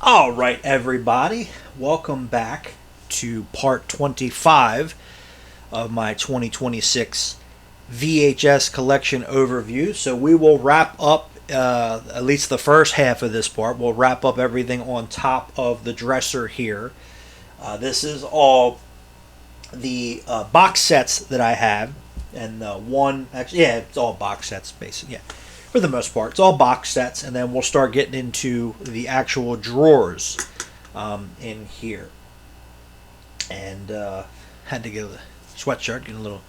All right, everybody, welcome back to part 25 of my 2026 VHS collection overview. So we will wrap up at least the first half of this part. We'll wrap up everything on top of the dresser here. This is all the box sets that I have, and it's all box sets, basically. Yeah, for the most part, it's all box sets, and then we'll start getting into the actual drawers in here. And had to get a sweatshirt, getting a little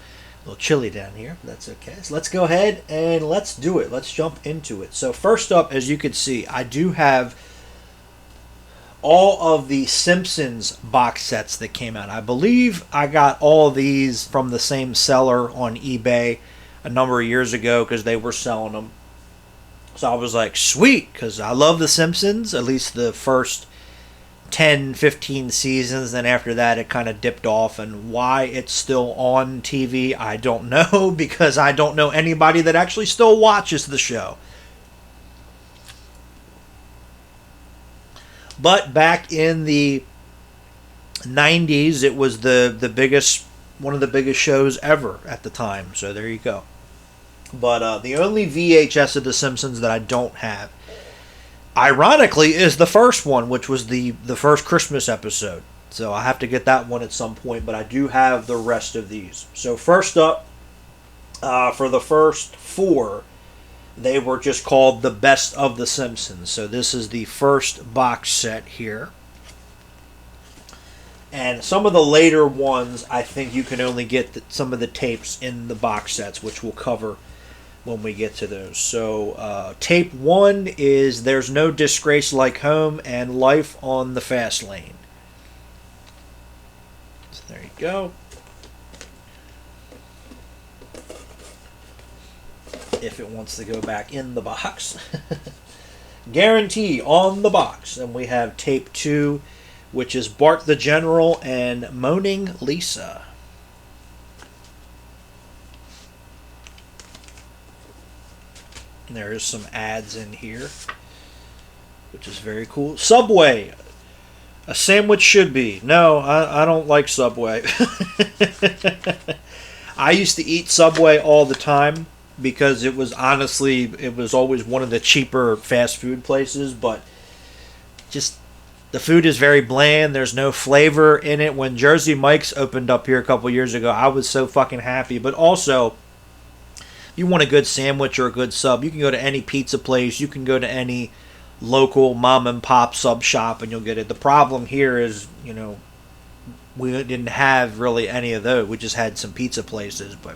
chilly down here. But that's okay. So let's go ahead and let's do it. Let's jump into it. So first up, as you can see, I do have all of the Simpsons box sets that came out. I believe I got all of these from the same seller on eBay a number of years ago because they were selling them. So I was like, sweet, because I love the Simpsons, at least the first 10, 15 seasons. Then after that, it kind of dipped off. And why it's still on TV, I don't know, because I don't know anybody that actually still watches the show. But back in the 90s, it was the biggest, one of the biggest shows ever at the time. So there you go. But the only VHS of The Simpsons that I don't have, ironically, is the first one, which was the first Christmas episode. So I have to get that one at some point, but I do have the rest of these. So first up, for the first four, they were just called the Best of The Simpsons. So this is the first box set here. And some of the later ones, I think you can only get some of the tapes in the box sets, which we'll cover when we get to those. So tape 1 is There's No Disgrace Like Home and Life on the Fast Lane. So there you go. If it wants to go back in the box. Guarantee on the box. And we have tape 2, which is Bart the General and Moaning Lisa. And there is some ads in here, which is very cool. Subway. A sandwich should be. No, I don't like Subway. I used to eat Subway all the time, because it was always one of the cheaper fast food places, but just the food is very bland. There's no flavor in it. When Jersey Mike's opened up here a couple years ago, I was so fucking happy. But also, if you want a good sandwich or a good sub, you can go to any pizza place. You can go to any local mom and pop sub shop and you'll get it. The problem here is, we didn't have really any of those. We just had some pizza places, but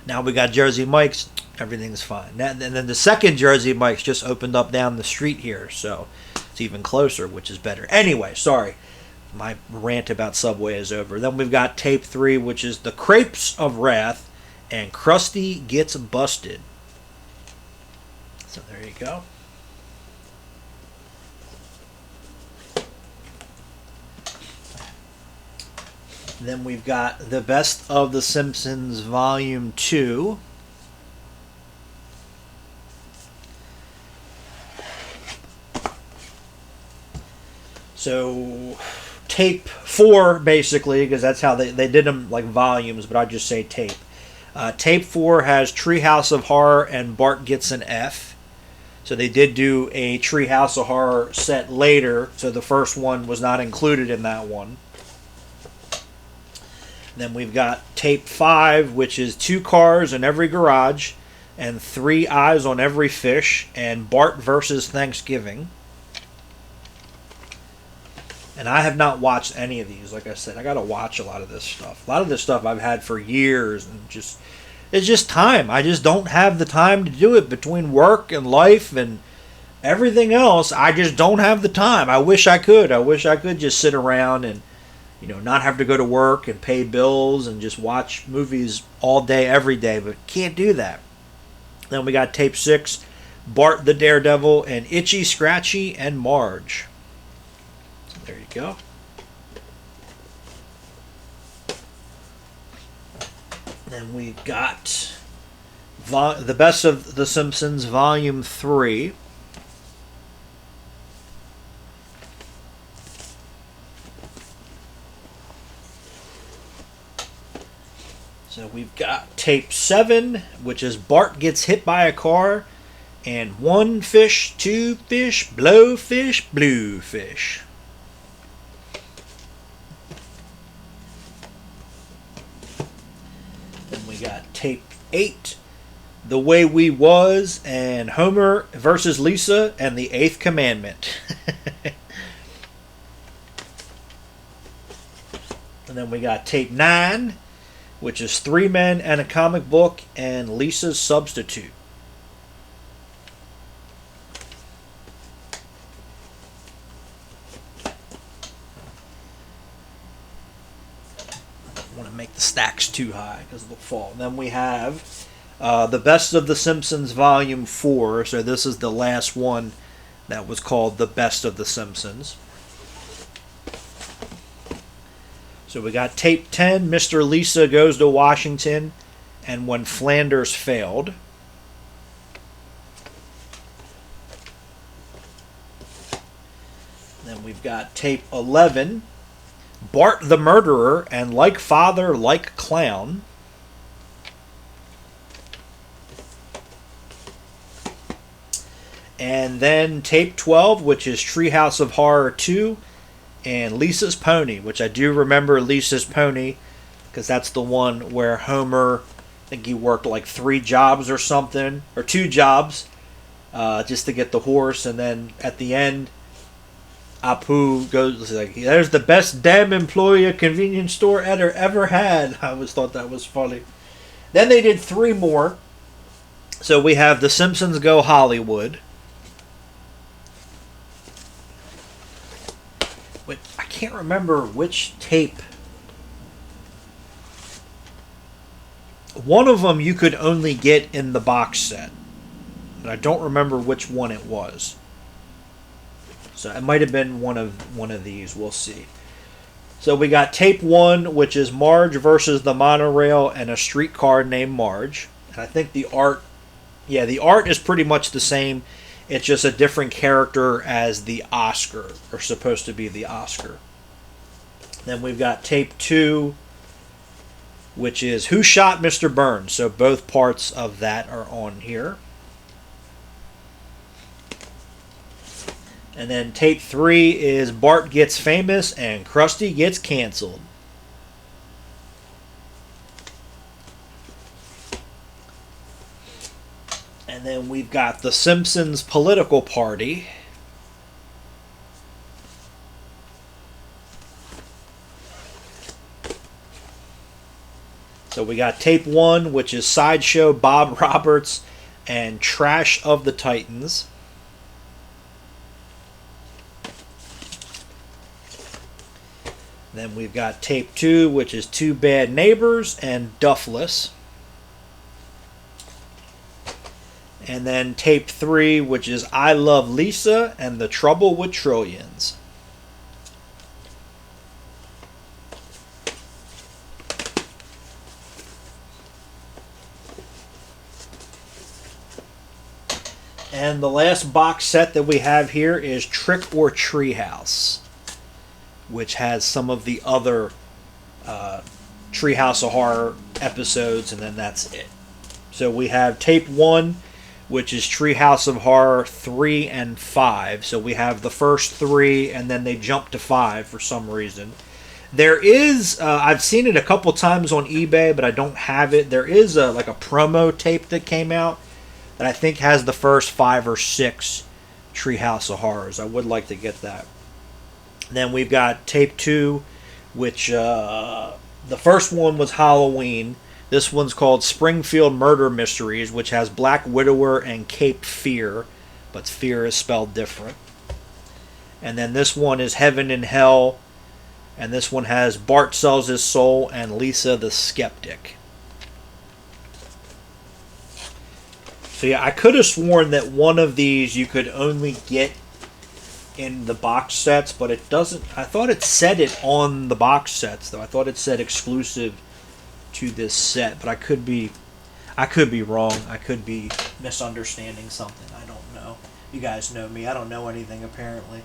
now we got Jersey Mike's, everything's fine. And then the second Jersey Mike's just opened up down the street here, so it's even closer, which is better. Anyway, sorry, my rant about Subway is over. Then we've got tape 3, which is The Crepes of Wrath and Krusty Gets Busted. So there you go. Then we've got The Best of The Simpsons Volume 2. So, tape 4, basically, because that's how they did them like volumes, but I just say tape. Tape 4 has Treehouse of Horror and Bart Gets an F. So they did do a Treehouse of Horror set later, so the first one was not included in that one. Then we've got tape 5, which is 2 Cars in Every Garage and 3 Eyes on Every Fish and Bart versus Thanksgiving. And I have not watched any of these. Like I said, I got to watch a lot of this stuff. A lot of this stuff I've had for years, and it's just time. I just don't have the time to do it between work and life and everything else. I just don't have the time. I wish I could. I wish I could just sit around and not have to go to work and pay bills and just watch movies all day, every day, but can't do that. Then we got tape 6, Bart the Daredevil and Itchy, Scratchy, and Marge. So there you go. Then we've got The Best of The Simpsons Volume 3. So we've got tape 7, which is Bart gets hit by a car, and 1 fish, 2 fish, blowfish, bluefish. Then we got tape 8, The Way We Was, and Homer versus Lisa and the 8th Commandment. And then we got tape 9, which is 3 Men and a Comic Book, and Lisa's Substitute. I don't want to make the stacks too high because they'll fall. And then we have The Best of the Simpsons Volume 4. So this is the last one that was called The Best of the Simpsons. So we got tape 10, Mr. Lisa Goes to Washington, and When Flanders Failed. Then we've got tape 11, Bart the Murderer, and Like Father, Like Clown. And then tape 12, which is Treehouse of Horror 2, and Lisa's Pony, which I do remember Lisa's Pony, because that's the one where Homer, I think he worked like 3 jobs or something, or 2 jobs, just to get the horse, and then at the end, Apu goes like, "There's the best damn employee a convenience store ever had." I always thought that was funny. Then they did 3 more. So we have The Simpsons Go Hollywood. But I can't remember which tape. One of them you could only get in the box set, and I don't remember which one it was. So it might have been one of these. We'll see. So we got tape 1, which is Marge versus the monorail and a streetcar named Marge. And I think the art, the art is pretty much the same. It's just a different character as the Oscar, or supposed to be the Oscar. Then we've got tape 2, which is Who Shot Mr. Burns? So both parts of that are on here. And then tape 3 is Bart Gets Famous and Krusty Gets Canceled. And then we've got The Simpsons Political Party. So we got tape 1, which is Sideshow Bob Roberts and Trash of the Titans. Then we've got tape 2, which is Two Bad Neighbors and Duffless. And then tape 3, which is I Love Lisa and The Trouble with Trillions. And the last box set that we have here is Trick or Treehouse, which has some of the other Treehouse of Horror episodes, and then that's it. So we have tape 1, which is Treehouse of Horror 3 and 5. So we have the first 3, and then they jump to 5 for some reason. There is, I've seen it a couple times on eBay, but I don't have it. There is like a promo tape that came out that I think has the first 5 or 6 Treehouse of Horrors. I would like to get that. Then we've got tape 2, which the first one was Halloween. This one's called Springfield Murder Mysteries, which has Black Widower and Cape Fear, but Fear is spelled different. And then this one is Heaven and Hell, and this one has Bart Sells His Soul and Lisa the Skeptic. So yeah, I could have sworn that one of these you could only get in the box sets, but it doesn't. I thought it said it on the box sets, though. I thought it said exclusive to this set, but I could be wrong. I could be misunderstanding something. I don't know. You guys know me. I don't know anything, apparently.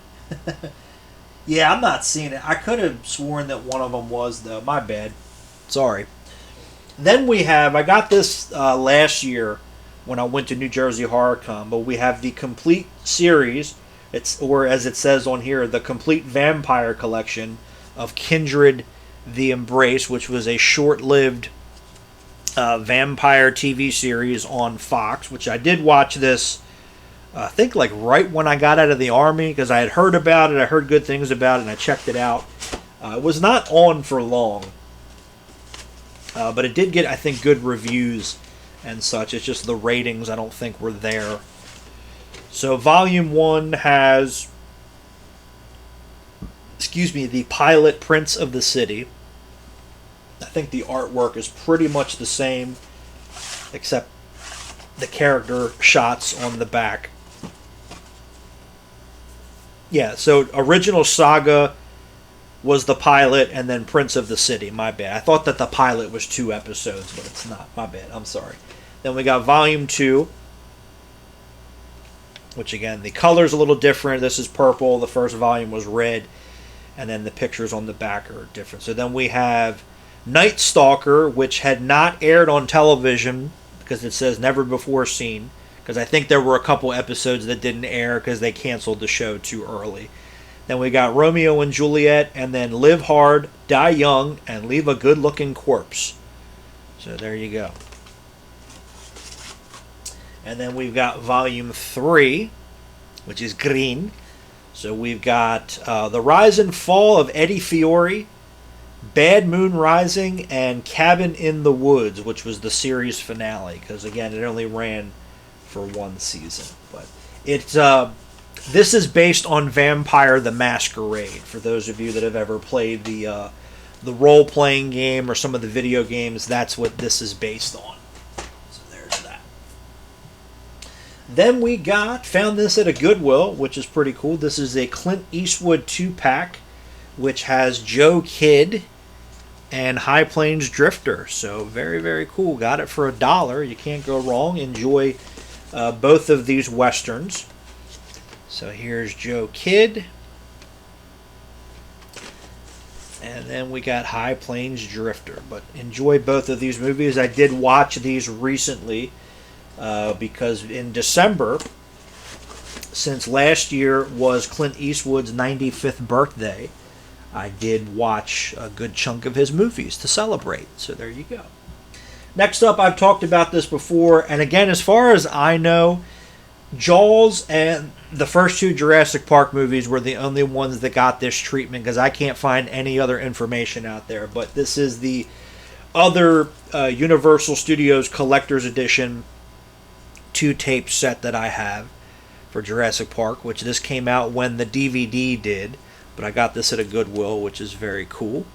Yeah, I'm not seeing it. I could have sworn that one of them was, though. My bad. Sorry. Then we have, I got this last year when I went to New Jersey HorrorCon, but we have the complete series, or as it says on here, the complete vampire collection of Kindred the Embrace, which was a short-lived vampire TV series on Fox, which I did watch this, I think like right when I got out of the Army, because I had heard about it, I heard good things about it, and I checked it out. It was not on for long, but it did get, I think, good reviews and such. It's just the ratings I don't think were there. So Volume 1 has, the pilot Prince of the City. I think the artwork is pretty much the same, except the character shots on the back. Yeah, so original Saga was the pilot, and then Prince of the City. My bad. I thought that the pilot was 2 episodes, but it's not. My bad. I'm sorry. Then we got Volume 2, which again, the color's a little different. This is purple. The first volume was red, and then the pictures on the back are different. So then we have Night Stalker, which had not aired on television because it says never before seen, because I think there were a couple episodes that didn't air because they canceled the show too early. Then we got Romeo and Juliet, and then Live Hard, Die Young, and Leave a Good-Looking Corpse. So there you go. And then we've got Volume 3, which is green. So we've got The Rise and Fall of Eddie Fiore, Bad Moon Rising, and Cabin in the Woods, which was the series finale, because again, it only ran for 1 season. But it's this is based on Vampire the Masquerade, for those of you that have ever played the role-playing game or some of the video games. That's what this is based on. So there's that. Then we found this at a Goodwill, which is pretty cool. This is a Clint Eastwood 2-pack, which has Joe Kidd and High Plains Drifter. So very, very cool. Got it for $1. You can't go wrong. Enjoy both of these westerns. So here's Joe Kidd. And then we got High Plains Drifter. But enjoy both of these movies. I did watch these recently because in December, since last year was Clint Eastwood's 95th birthday, I did watch a good chunk of his movies to celebrate. So there you go. Next up, I've talked about this before, and again, as far as I know, Jaws and the first 2 Jurassic Park movies were the only ones that got this treatment, because I can't find any other information out there. But this is the other Universal Studios Collector's Edition 2-tape set that I have for Jurassic Park, which this came out when the DVD did. But I got this at a Goodwill, which is very cool.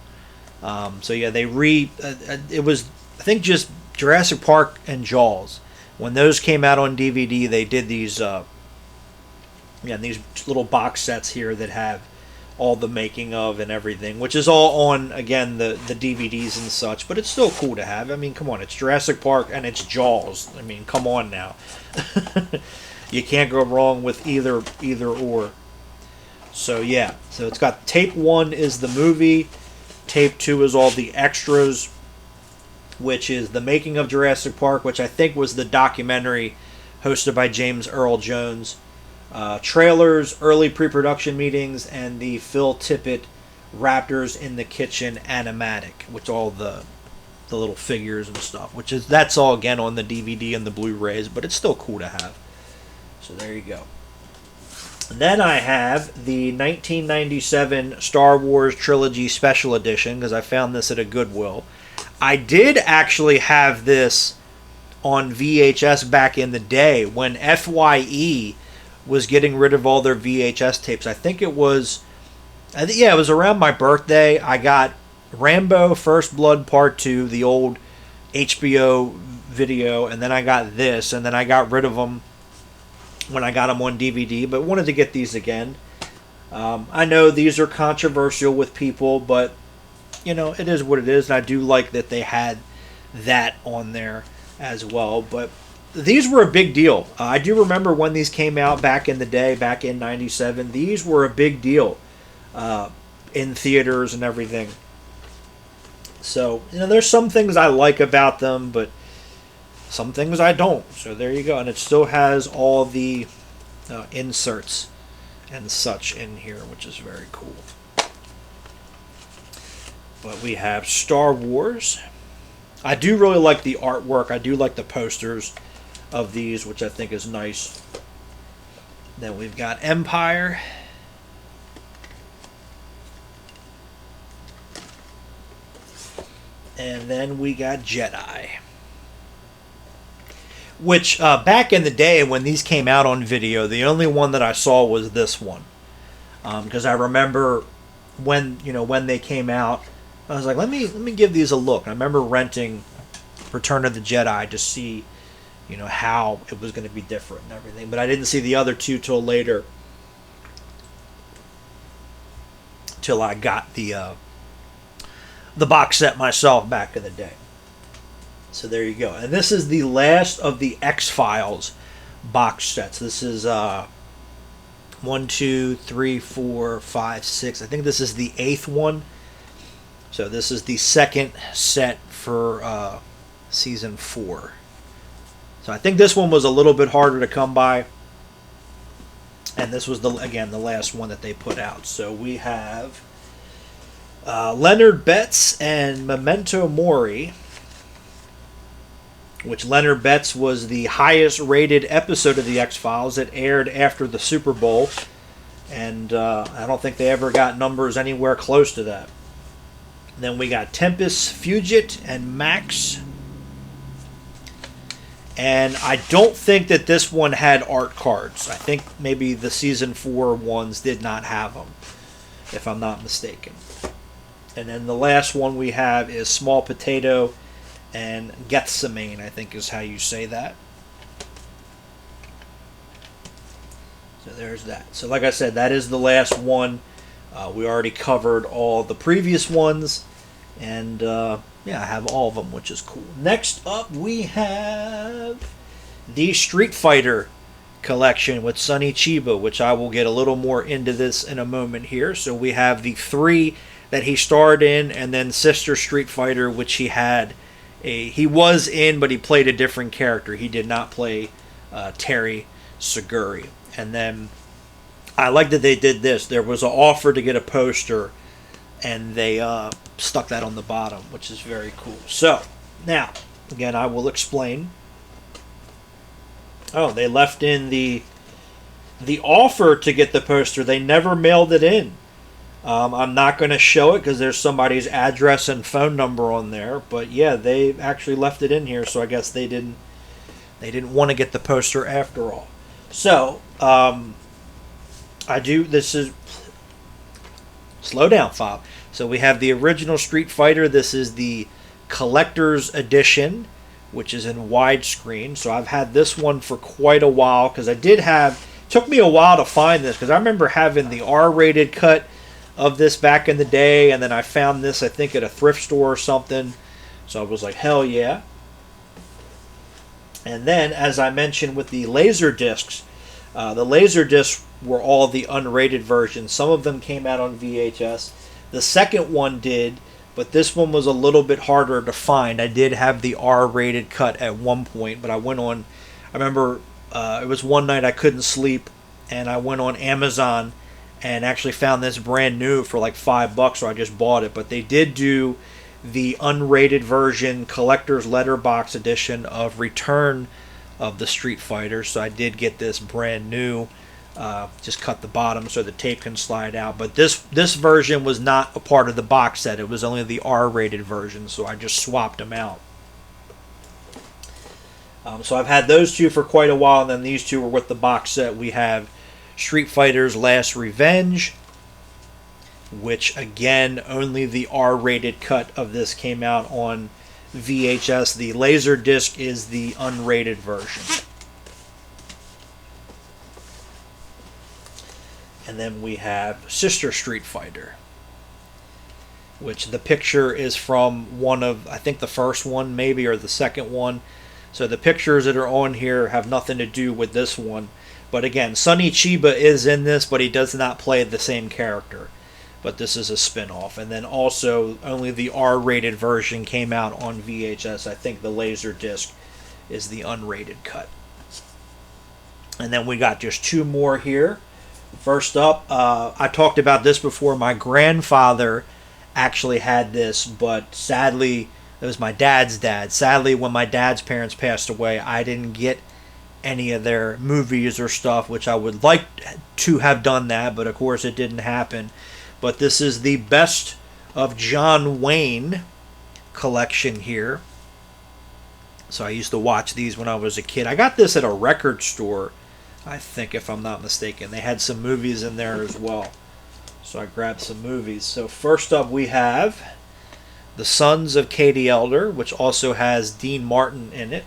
So yeah, it was, I think, just Jurassic Park and Jaws. When those came out on DVD, they did these these little box sets here that have all the making of and everything, which is all on, again, the DVDs and such. But it's still cool to have. I mean, come on, it's Jurassic Park and it's Jaws. I mean, come on now. You can't go wrong with either or. So yeah, so it's got tape 1 is the movie, tape 2 is all the extras, which is the making of Jurassic Park, which I think was the documentary hosted by James Earl Jones, trailers, early pre-production meetings, and the Phil Tippett Raptors in the Kitchen animatic, which all the little figures and stuff, that's all again on the DVD and the Blu-rays, but it's still cool to have. So there you go. Then I have the 1997 Star Wars Trilogy Special Edition, because I found this at a Goodwill. I did actually have this on VHS back in the day when FYE was getting rid of all their VHS tapes. I think it was around my birthday. I got Rambo First Blood Part 2, the old HBO video, and then I got this, and then I got rid of them when I got them on DVD, but wanted to get these again. I know these are controversial with people, but it is what it is, and I do like that they had that on there as well. But these were a big deal. I do remember when these came out back in the day, back in 97. These were a big deal in theaters and everything. So, there's some things I like about them, but some things I don't. So there you go. And it still has all the inserts and such in here, which is very cool. But we have Star Wars. I do really like the artwork. I do like the posters of these, which I think is nice. Then we've got Empire. And then we got Jedi. Which, back in the day when these came out on video, the only one that I saw was this one. Because I remember when they came out, I was like, let me give these a look. And I remember renting Return of the Jedi to see, how it was going to be different and everything. But I didn't see the other two till later. Till I got the box set myself back in the day. So there you go. And this is the last of the X-Files box sets. This is 1, 2, 3, 4, 5, 6. I think this is the 8th one. So this is the second set for season 4. So I think this one was a little bit harder to come by. And this was, the last one that they put out. So we have Leonard Betts and Memento Mori. Which Leonard Betts was the highest rated episode of the X-Files. It aired after the Super Bowl. And I don't think they ever got numbers anywhere close to that. Then we got Tempest Fugit and Max. And I don't think that this one had art cards. I think maybe the season 4 ones did not have them, if I'm not mistaken. And then the last one we have is Small Potato and Gethsemane, I think is how you say that. So there's that. So like I said, that is the last one. We already covered all the previous ones. And I have all of them, which is cool. Next up, we have the Street Fighter collection with Sonny Chiba, which I will get a little more into this in a moment here. So we have the 3 that he starred in, and then Sister Street Fighter, which he was in, but he played a different character. He did not play Terry Seguri. And then I like that they did this. There was an offer to get a poster, and they stuck that on the bottom, which is very cool. So, now, again, I will explain. Oh, they left in the offer to get the poster. They never mailed it in. I'm not going to show it because there's somebody's address and phone number on there. But yeah, they actually left it in here, so I guess they didn't want to get the poster after all. So, slow down, Fob. So we have the original Street Fighter. This is the collector's edition, which is in widescreen. So I've had this one for quite a while because it took me a while to find this because I remember having the R-rated cut of this back in the day, and then I found this, I think, at a thrift store or something. So I was like, hell yeah. And then, as I mentioned with the laser discs were all the unrated versions. Some of them came out on VHS. The second one did, but this one was a little bit harder to find. I did have the R-rated cut at one point, but I remember it was one night I couldn't sleep, and I went on Amazon and actually found this brand new for like $5, so I just bought it. But they did do the unrated version, collector's letterbox edition of Return of the Street Fighter, so I did get this brand new. Just cut the bottom so the tape can slide out. But this version was not a part of the box set. It was only the R-rated version, so I just swapped them out. So I've had those two for quite a while, and then these two were with the box set. We have Street Fighter's Last Revenge, which again, only the R-rated cut of this came out on VHS. The Laserdisc is the unrated version. And then we have Sister Street Fighter, which the picture is from one of, I think the first one maybe, or the second one. So the pictures that are on here have nothing to do with this one. But again, Sonny Chiba is in this, but he does not play the same character. but this is a spin-off. And then also only the R-rated version came out on VHS. I think the Laserdisc is the unrated cut. And then we got just two more here. First up, I talked about this before. My grandfather actually had this, but sadly, it was my dad's dad. Sadly, when my dad's parents passed away, I didn't get any of their movies or stuff, which I would like to have done that, but of course it didn't happen. But this is the Best of John Wayne collection here. So I used to watch these when I was a kid. I got this at a record store, I think, if I'm not mistaken. They had some movies in there as well. So I grabbed some movies. So first up we have The Sons of Katie Elder, which also has Dean Martin in it,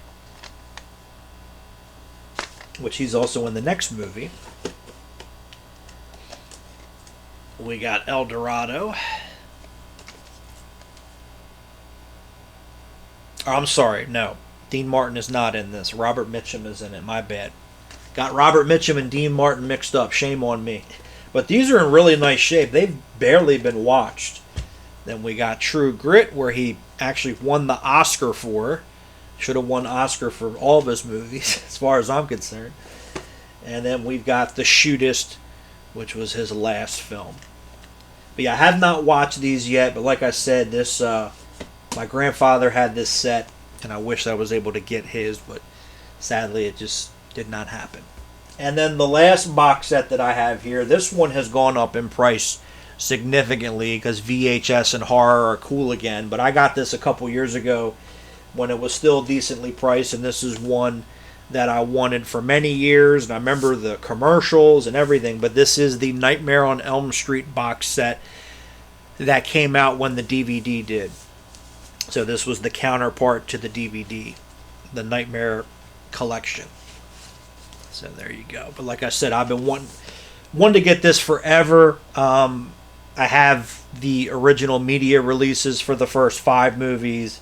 which he's also in the next movie. We got El Dorado. Oh, I'm sorry, no. Dean Martin is not in this. Robert Mitchum is in it. My bad. Got Robert Mitchum and Dean Martin mixed up. Shame on me. But these are in really nice shape. They've barely been watched. Then we got True Grit, where he actually won the Oscar for. Should have won Oscar for all of his movies, as far as I'm concerned. And then we've got The Shootist, which was his last film. But yeah, I have not watched these yet, but like I said, this my grandfather had this set, and I wish I was able to get his, but sadly it just did not happen. And then the last box set that I have here, this one has gone up in price significantly because VHS and horror are cool again, but I got this a couple years ago when it was still decently priced, and this is one that I wanted for many years, and I remember the commercials and everything, but this is the Nightmare on Elm Street box set that came out when the DVD did. So this was the counterpart to the DVD, the Nightmare collection. So there you go. But like I said, I've been wanting to get this forever. I have the original media releases for the first 5 movies,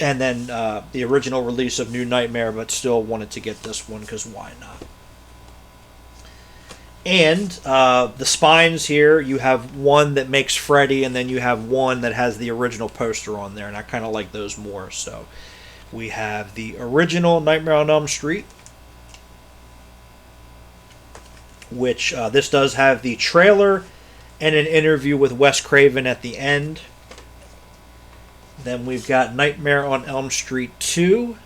and then the original release of New Nightmare, but still wanted to get this one because why not? And the spines here, you have one that makes Freddy, and then you have one that has the original poster on there, and I kind of like those more. So we have the original Nightmare on Elm Street, which this does have the trailer and an interview with Wes Craven at the end. Then we've got Nightmare on Elm Street 2,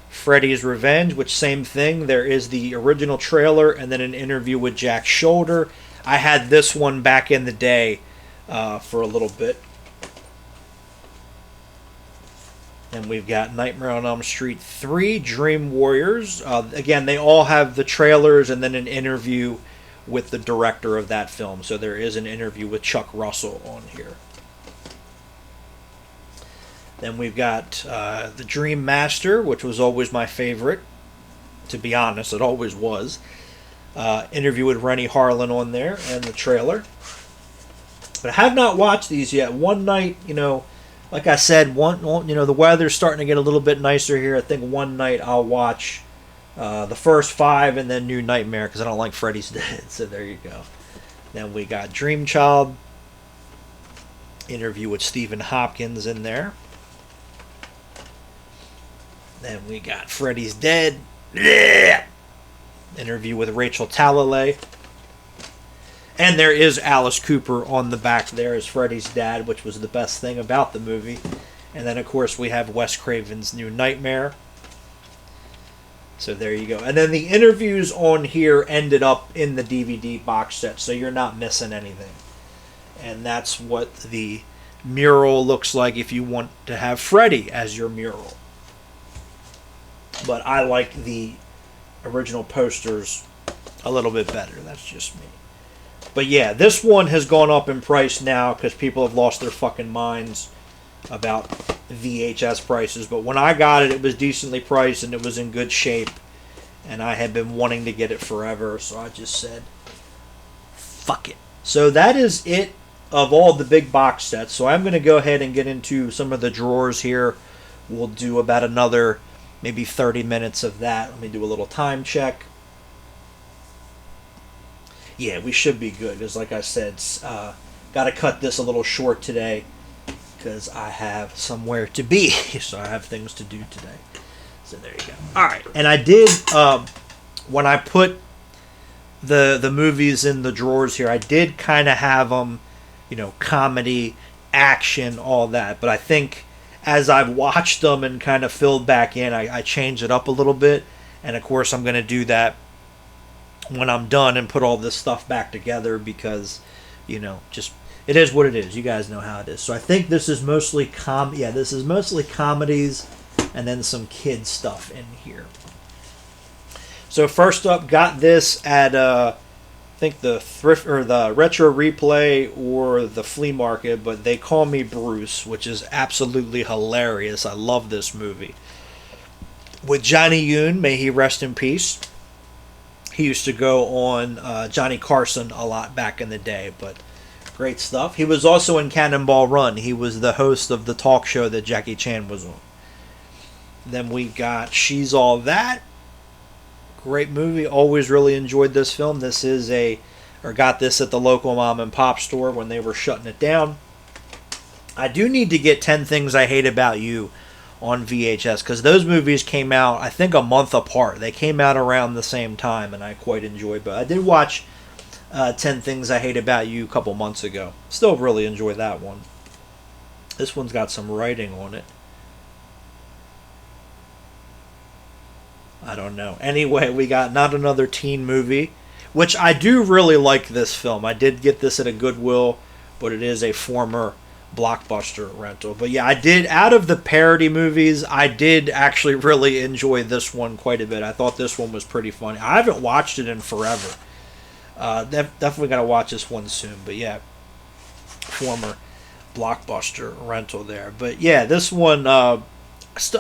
Freddy's Revenge, which same thing. There is the original trailer and then an interview with Jack Shoulder. I had this one back in the day for a little bit. And we've got Nightmare on Elm Street 3, Dream Warriors. Again, they all have the trailers and then an interview with the director of that film. So there is an interview with Chuck Russell on here. Then we've got The Dream Master, which was always my favorite. To be honest, it always was. Interview with Rennie Harlan on there and the trailer. But I have not watched these yet. One night, like I said, the weather's starting to get a little bit nicer here. I think one night I'll watch the first 5 and then New Nightmare because I don't like Freddy's Dead. So there you go. Then we got Dream Child. Interview with Stephen Hopkins in there. Then we got Freddy's Dead. Interview with Rachel Talalay. And there is Alice Cooper on the back there as Freddy's dad, which was the best thing about the movie. And then, of course, we have Wes Craven's New Nightmare. So there you go. And then the interviews on here ended up in the DVD box set, so you're not missing anything. And that's what the mural looks like if you want to have Freddy as your mural. But I like the original posters a little bit better. That's just me. But yeah, this one has gone up in price now because people have lost their fucking minds about VHS prices. But when I got it, it was decently priced and it was in good shape. And I had been wanting to get it forever, so I just said, fuck it. So that is it of all the big box sets. So I'm going to go ahead and get into some of the drawers here. We'll do about another maybe 30 minutes of that. Let me do a little time check. Yeah, we should be good. Because like I said, got to cut this a little short today because I have somewhere to be. So I have things to do today. So there you go. All right. And I did, when I put the movies in the drawers here, I did kind of have them, comedy, action, all that. But I think as I've watched them and kind of filled back in, I changed it up a little bit. And of course, I'm going to do that when I'm done and put all this stuff back together because, just it is what it is. You guys know how it is. So I think this is mostly this is mostly comedies and then some kid stuff in here. So first up, got this at I think the thrift or the Retro Replay or the flea market, but They Call Me Bruce, which is absolutely hilarious. I love this movie. With Johnny Yoon, may he rest in peace. He used to go on Johnny Carson a lot back in the day, but great stuff. He was also in Cannonball Run. He was the host of the talk show that Jackie Chan was on. Then we got She's All That. Great movie. Always really enjoyed this film. Got this at the local mom and pop store when they were shutting it down. I do need to get 10 Things I Hate About You on VHS because those movies came out, I think, a month apart. They came out around the same time, and I quite enjoyed. But I did watch 10 Things I Hate About You a couple months ago. Still really enjoy that one. This one's got some writing on it. I don't know. Anyway, we got Not Another Teen Movie, which I do really like this film. I did get this at a Goodwill, but it is a former Blockbuster rental. But yeah, I did, out of the parody movies, I did actually really enjoy this one quite a bit. I thought this one was pretty funny. I haven't watched it in forever. Definitely got to watch this one soon. But yeah, former Blockbuster rental there. But yeah, this one, this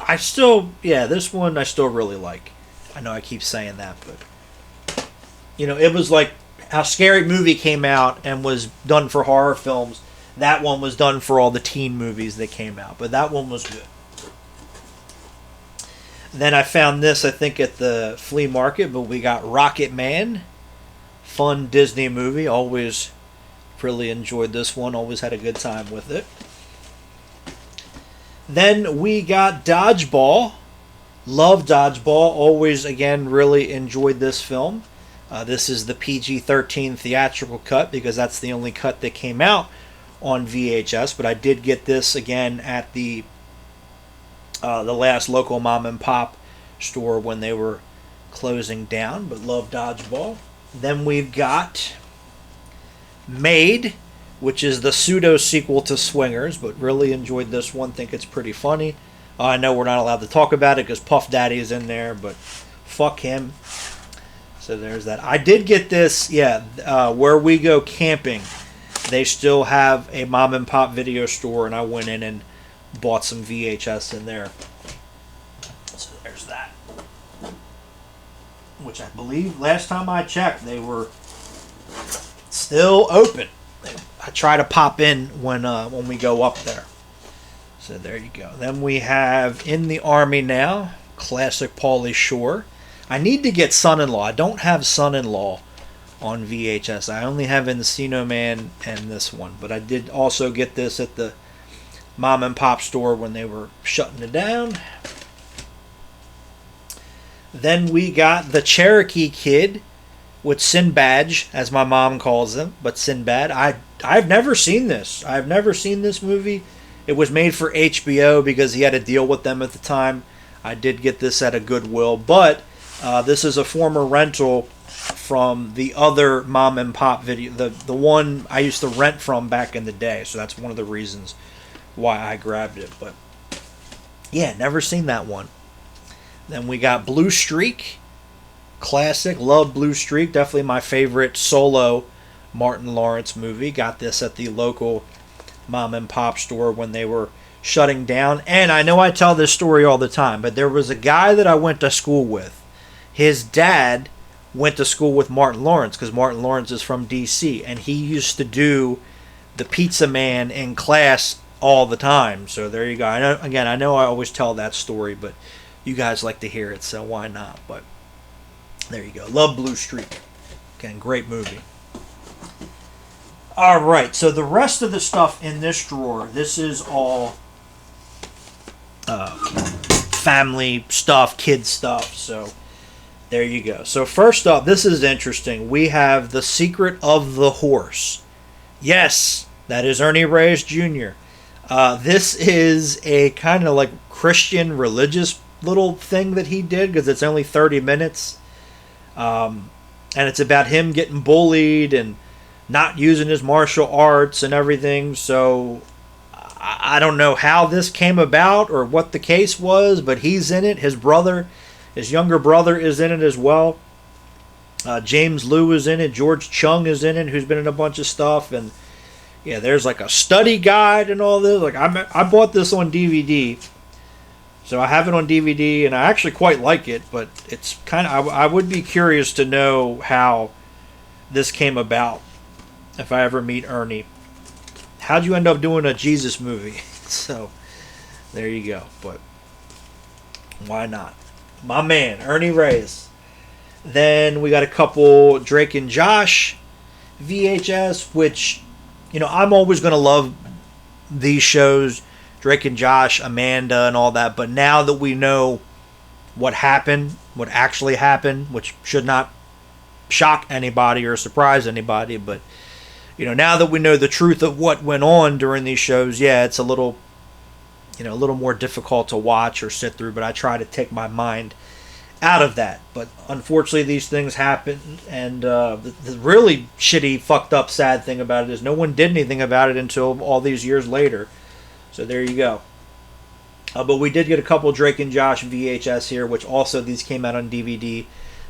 one I still really like. I know I keep saying that, but it was like how Scary Movie came out and was done for horror films. That one was done for all the teen movies that came out, but that one was good. Then I found this, I think, at the flea market, but we got Rocket Man. Fun Disney movie. Always really enjoyed this one. Always had a good time with it. Then we got Dodgeball. Love Dodgeball. Always, again, really enjoyed this film. This is the PG-13 theatrical cut because that's the only cut that came out on VHS. But I did get this again at the last local mom and pop store when they were closing down. But love Dodgeball. Then we've got Made, which is the pseudo sequel to Swingers, but really enjoyed this one. Think it's pretty funny. I know we're not allowed to talk about it because Puff Daddy is in there, but fuck him. So there's that. I did get this, Where We Go Camping. They still have a mom and pop video store, and I went in and bought some VHS in there. So there's that. Which I believe last time I checked, they were still open. I try to pop in when we go up there. So there you go. Then we have In the Army Now, classic Pauly Shore. I need to get Son-in-Law. I don't have Son-in-Law on VHS. I only have Encino Man and this one. But I did also get this at the mom and pop store when they were shutting it down. Then we got The Cherokee Kid with Sinbad, as my mom calls him, but Sinbad. I've never seen this. I've never seen this movie. It was made for HBO because he had a deal with them at the time. I did get this at a Goodwill, but this is a former rental from the other mom and pop video, the one I used to rent from back in the day. So that's one of the reasons why I grabbed it. But yeah, never seen that one. Then we got Blue Streak, classic. Love Blue Streak. Definitely my favorite solo Martin Lawrence movie. Got this at the local mom and pop store when they were shutting down. And I know I tell this story all the time, but there was a guy that I went to school with. His dad went to school with Martin Lawrence because Martin Lawrence is from DC, and he used to do the Pizza Man in class all the time. So there you go. I know I always tell that story, but you guys like to hear it, so why not? But there you go. Love Blue Streak. Again, great movie. All right, so the rest of the stuff in this drawer, this is all family stuff, kid stuff. So there you go. So first up, this is interesting. We have The Secret of the Horse. Yes, that is Ernie Reyes Jr. This is a kind of like Christian religious little thing that he did because it's only 30 minutes. And it's about him getting bullied and not using his martial arts and everything. So I don't know how this came about or what the case was, but he's in it. His brother, his younger brother, is in it as well. James Liu is in it. George Chung is in it, who's been in a bunch of stuff. And yeah, there's like a study guide and all this. Like I bought this on DVD, so I have it on DVD, and I actually quite like it. But it's kind of I would be curious to know how this came about if I ever meet Ernie. How'd you end up doing a Jesus movie? So there you go. But why not? My man, Ernie Reyes. Then we got a couple Drake and Josh VHS, which, you know, I'm always going to love these shows, Drake and Josh, Amanda, and all that. But now that we know what happened, what actually happened, which should not shock anybody or surprise anybody, but, you know, now that we know the truth of what went on during these shows, yeah, it's a little more difficult to watch or sit through, but I try to take my mind out of that. But unfortunately, these things happen, and the really shitty, fucked up, sad thing about it is no one did anything about it until all these years later. So there you go. But we did get a couple Drake and Josh VHS here, which also these came out on DVD.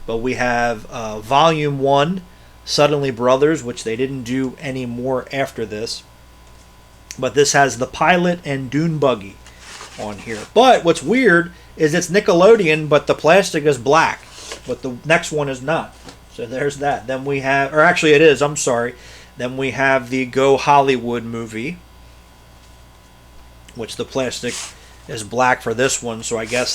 But we have Volume 1, Suddenly Brothers, which they didn't do any more after this. But this has the pilot and Dune Buggy on here. But what's weird is it's Nickelodeon, but the plastic is black. But the next one is not. So there's that. Then we have, or actually it is, I'm sorry. Then we have the Go Hollywood movie, which the plastic is black for this one. So I guess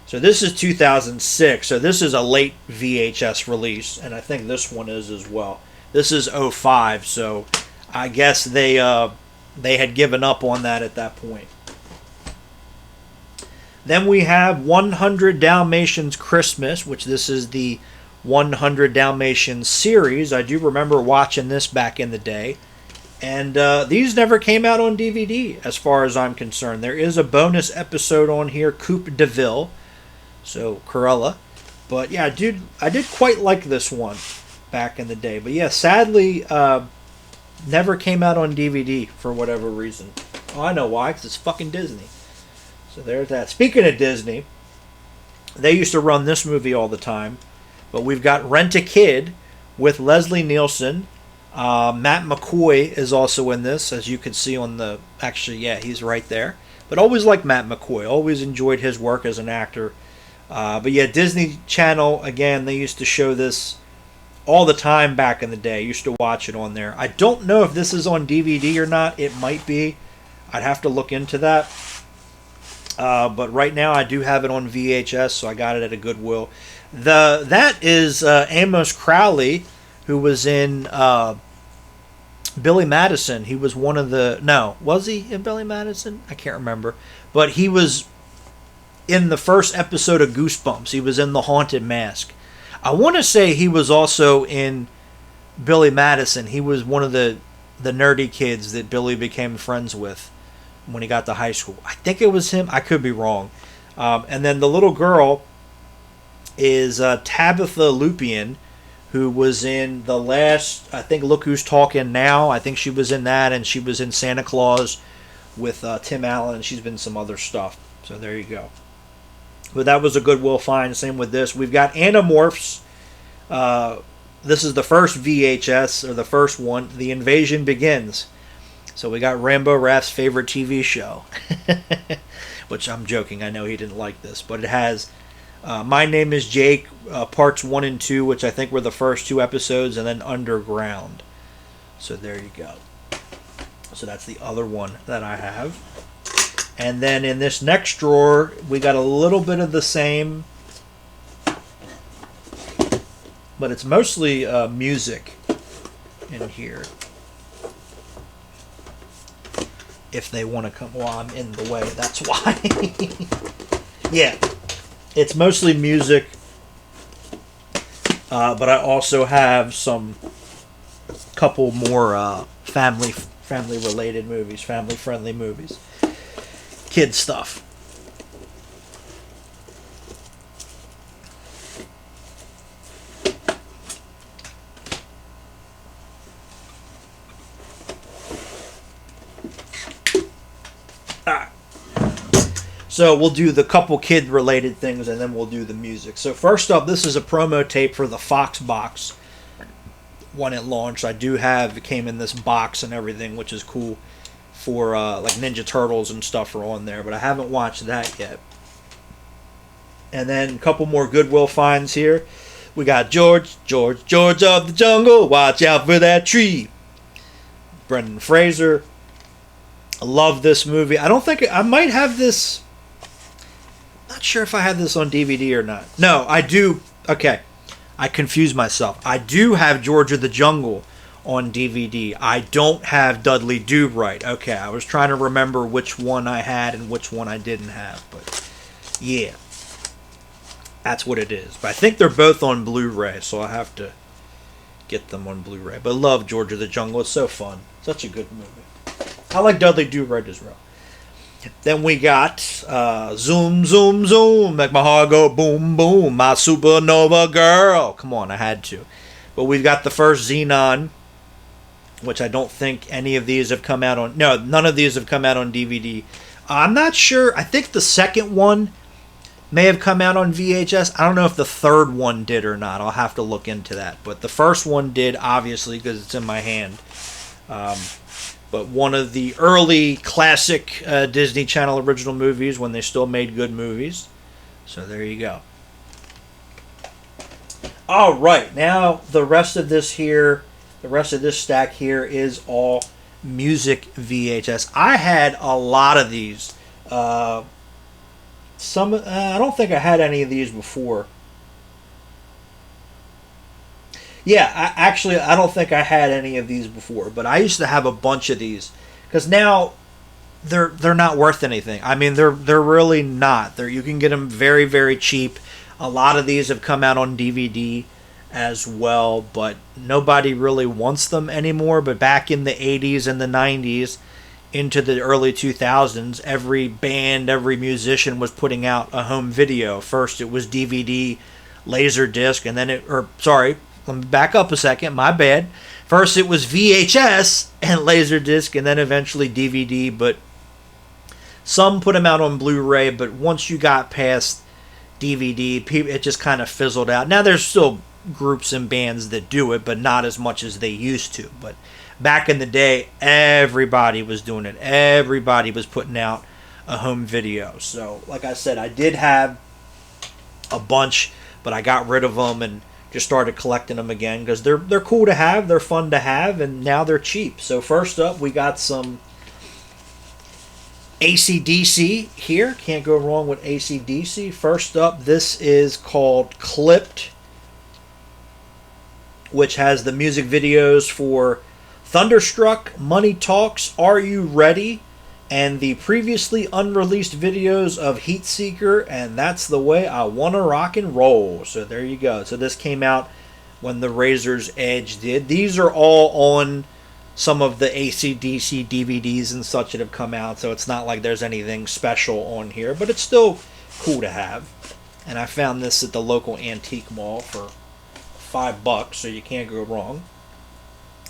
so this is 2006. So this is a late VHS release. And I think this one is as well. This is 05. So I guess they had given up on that at that point. Then we have 100 Dalmatians Christmas, which this is the 100 Dalmatians series. I do remember watching this back in the day. And these never came out on DVD, as far as I'm concerned. There is a bonus episode on here, Coupe de Ville, so Cruella. But yeah, dude, I did quite like this one back in the day. But yeah, sadly, never came out on DVD for whatever reason. Oh, I know why, because it's fucking Disney. So there's that. Speaking of Disney, they used to run this movie all the time. But we've got Rent-A-Kid with Leslie Nielsen. Matt McCoy is also in this, as you can see on the... Actually, yeah, he's right there. But always liked Matt McCoy. Always enjoyed his work as an actor. But yeah, Disney Channel, again, they used to show this all the time back in the day. Used to watch it on there. I don't know if this is on DVD or not. It might be. I'd have to look into that. But right now I do have it on VHS, so I got it at a Goodwill. That is Amos Crowley, who was in Billy Madison. He was one of the... No, was he in Billy Madison? I can't remember. But he was in the first episode of Goosebumps. He was in The Haunted Mask. I want to say he was also in Billy Madison. He was one of the nerdy kids that Billy became friends with when he got to high school. I think it was him. I could be wrong. And then the little girl is Tabitha Lupien, who was in the last, I think, Look Who's Talking Now. I think she was in that, and she was in Santa Claus with Tim Allen, and she's been in some other stuff. So there you go. But that was a Goodwill find. Same with this. We've got Animorphs. This is the first VHS, or the first one. The Invasion Begins. So we got Rambo Raph's favorite TV show. Which I'm joking. I know he didn't like this. But it has My Name is Jake, parts 1 and 2, which I think were the first 2 episodes, and then Underground. So there you go. So that's the other one that I have. And then in this next drawer, we got a little bit of the same. But it's mostly music in here. if they want to come. Well, I'm in the way, that's why. Yeah, it's mostly music, but I also have some couple more family related movies, family friendly movies, kid stuff. So we'll do the couple kid related things and then we'll do the music. So first up, this is a promo tape for the Fox box when it launched. I do have, it came in this box and everything, which is cool, for like Ninja Turtles and stuff are on there, but I haven't watched that yet. And then a couple more Goodwill finds here. We got George of the Jungle, watch out for that tree. Brendan Fraser. I love this movie. I might have this. Not sure if I had this on DVD or not. No, I do. Okay, I confused myself. I do have George of the Jungle on DVD. I don't have Dudley Do-Right. Okay, I was trying to remember which one I had and which one I didn't have. But yeah, that's what it is. But I think they're both on Blu-ray, so I have to get them on Blu-ray. But I love George of the Jungle. It's so fun. Such a good movie. I like Dudley Do-Right as well. Then we got Zoom, Zoom, Zoom, make my heart go boom, boom, my supernova girl. Come on, I had to. But we've got the first Xenon, which I don't think any of these have come out on. No, none of these have come out on DVD. I'm not sure. I think the second one may have come out on VHS. I don't know if the third one did or not. I'll have to look into that. But the first one did, obviously, because it's in my hand. But one of the early classic Disney Channel original movies when they still made good movies. So there you go. All right, now the rest of this stack here is all music VHS. I had a lot of these. I don't think I had any of these before. Yeah, I don't think I had any of these before, but I used to have a bunch of these because now they're not worth anything. I mean, they're really not. You can get them very, very cheap. A lot of these have come out on DVD as well, but nobody really wants them anymore. But back in the 80s and the 90s into the early 2000s, every band, every musician was putting out a home video. First it was DVD, Laserdisc, and then let me back up a second. My bad. First it was VHS and Laserdisc, and then eventually DVD. But some put them out on Blu-ray. But once you got past DVD, it just kind of fizzled out. Now there's still groups and bands that do it, but not as much as they used to. But back in the day, everybody was doing it. Everybody was putting out a home video. So, like I said, I did have a bunch, but I got rid of them and just started collecting them again because they're cool to have, they're fun to have, and now they're cheap. So first up, we got some AC/DC here. Can't go wrong with AC/DC. First up, this is called Clipped, which has the music videos for Thunderstruck, Money Talks, Are You Ready, and the previously unreleased videos of Heatseeker and That's the Way I Wanna Rock and Roll. So there you go. So this came out when the Razor's Edge did. These are all on some of the AC/DC DVDs and such that have come out, so it's not like there's anything special on here, but it's still cool to have. And I found this at the local antique mall for $5, so you can't go wrong.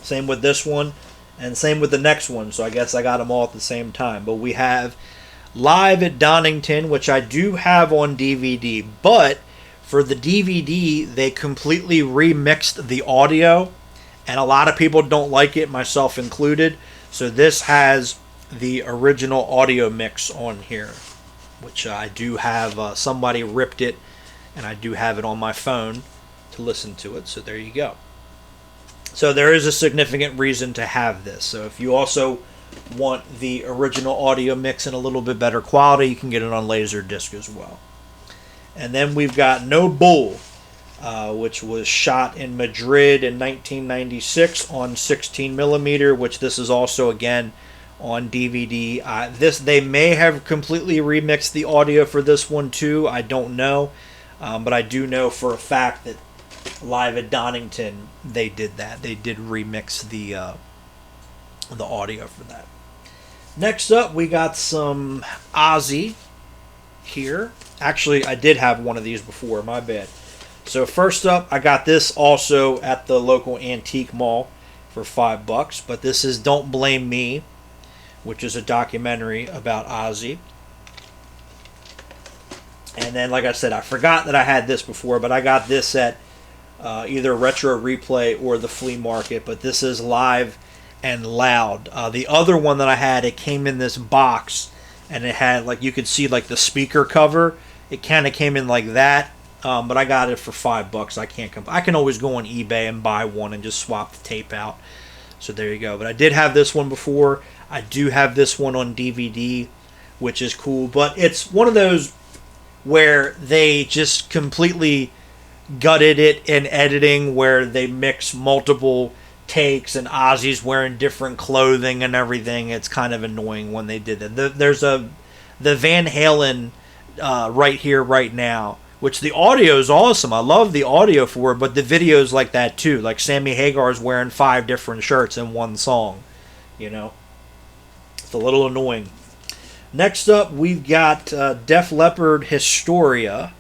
Same with this one. And same with the next one, so I guess I got them all at the same time. But we have Live at Donington, which I do have on DVD. But for the DVD, they completely remixed the audio. And a lot of people don't like it, myself included. So this has the original audio mix on here, which I do have. Somebody ripped it, and I do have it on my phone to listen to it. So there you go. So there is a significant reason to have this. So if you also want the original audio mix in a little bit better quality, you can get it on Laserdisc as well. And then we've got No Bull, which was shot in Madrid in 1996 on 16mm, which this is also, again, on DVD. They may have completely remixed the audio for this one too. I don't know, but I do know for a fact that live at Donington they did that. They did remix the audio for that. Next up, we got some Ozzy here. Actually, I did have one of these before. My bad. So first up, I got this also at the local antique mall for $5. But this is "Don't Blame Me," which is a documentary about Ozzy. And then, like I said, I forgot that I had this before, but I got this at either Retro Replay or the flea market. But this is Live and Loud. The other one that I had, it came in this box, and it had, like, you could see like the speaker cover. It kind of came in like that. But I got it for $5. I can always go on eBay and buy one and just swap the tape out. So there you go. But I did have this one before. I do have this one on DVD, which is cool. But it's one of those where they just completely gutted it in editing, where they mix multiple takes and Ozzy's wearing different clothing and everything. It's kind of annoying when they did that. There's the Van Halen Right Here, Right Now, which the audio is awesome. I love the audio for it, but the video's like that too. Like Sammy Hagar's wearing 5 different shirts in one song. You know? It's a little annoying. Next up, we've got Def Leppard Historia,